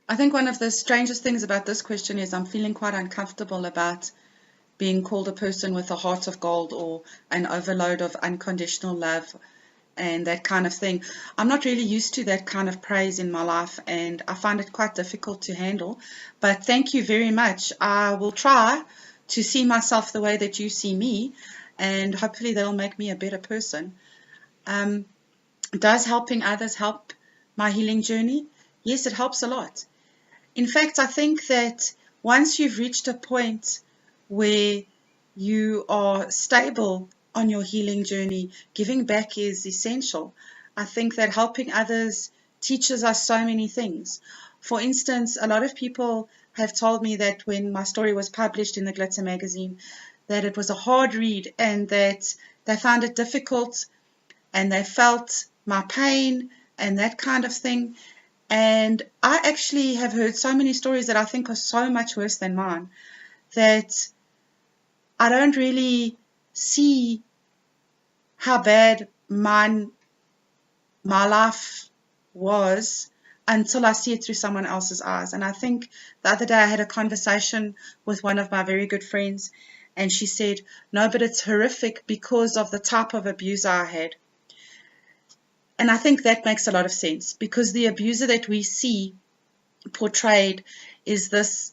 I think one of the strangest things about this question is I'm feeling quite uncomfortable about being called a person with a heart of gold or an overload of unconditional love and that kind of thing. I'm not really used to that kind of praise in my life, and I find it quite difficult to handle. But thank you very much. I will try to see myself the way that you see me, and hopefully that'll make me a better person. Um, does helping others help my healing journey? Yes, it helps a lot. In fact, I think that once you've reached a point where you are stable on your healing journey, giving back is essential. I think that helping others teaches us so many things. For instance, a lot of people have told me that when my story was published in the Glitter magazine, that it was a hard read and that they found it difficult and they felt my pain and that kind of thing. And I actually have heard so many stories that I think are so much worse than mine that I don't really see how bad my life was until I see it through someone else's eyes. And I think the other day I had a conversation with one of my very good friends, and she said, no, but it's horrific because of the type of abuser I had. And I think that makes a lot of sense, because the abuser that we see portrayed is this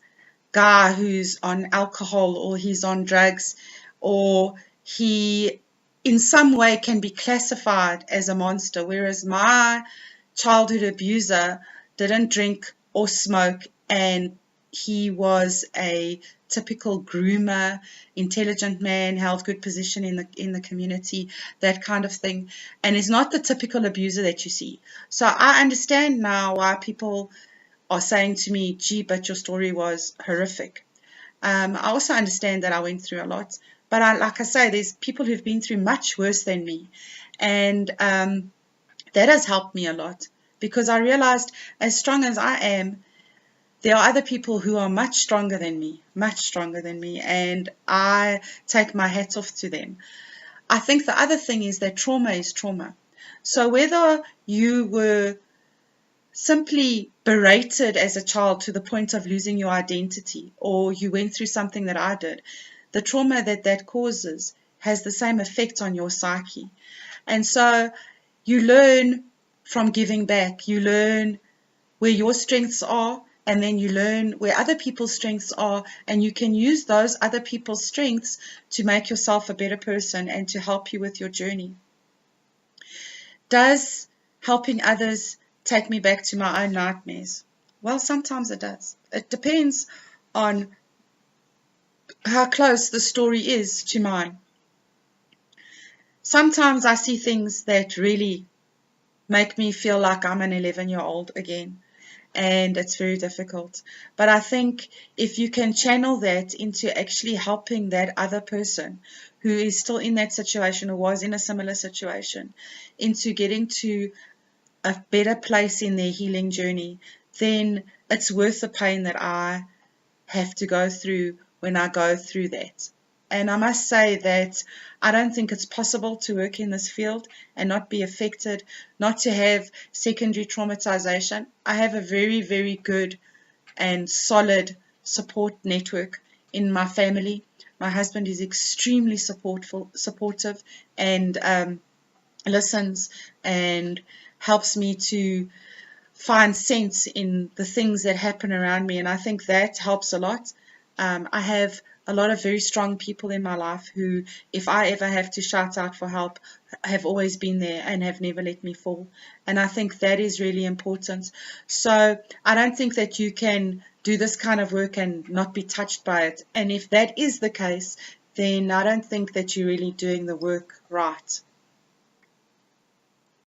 guy who's on alcohol or he's on drugs or he in some way can be classified as a monster, whereas my childhood abuser didn't drink or smoke, and he was a typical groomer, intelligent man, held good position in the community, that kind of thing, and is not the typical abuser that you see. So I understand now why people are saying to me, gee, but your story was horrific. I also understand that I went through a lot, but like I say, there's people who've been through much worse than me, and that has helped me a lot, because I realized as strong as I am, there are other people who are much stronger than me, and I take my hat off to them. I think the other thing is that trauma is trauma. So whether you were simply berated as a child to the point of losing your identity, or you went through something that I did, the trauma that causes has the same effect on your psyche. And so you learn from giving back. You learn where your strengths are, and then you learn where other people's strengths are, and you can use those other people's strengths to make yourself a better person and to help you with your journey. Does helping others take me back to my own nightmares? Well, sometimes it does. It depends on how close the story is to mine. Sometimes I see things that really make me feel like I'm an 11-year-old again, and it's very difficult. But I think if you can channel that into actually helping that other person who is still in that situation or was in a similar situation, into getting to a better place in their healing journey, then it's worth the pain that I have to go through when I go through that. And I must say that I don't think it's possible to work in this field and not be affected, not to have secondary traumatization. I have a very, very good and solid support network in my family. My husband is extremely supportive and listens and helps me to find sense in the things that happen around me, and I think that helps a lot. I have a lot of very strong people in my life who, if I ever have to shout out for help, have always been there and have never let me fall, and I think that is really important. So I don't think that you can do this kind of work and not be touched by it, and if that is the case, then I don't think that you're really doing the work right.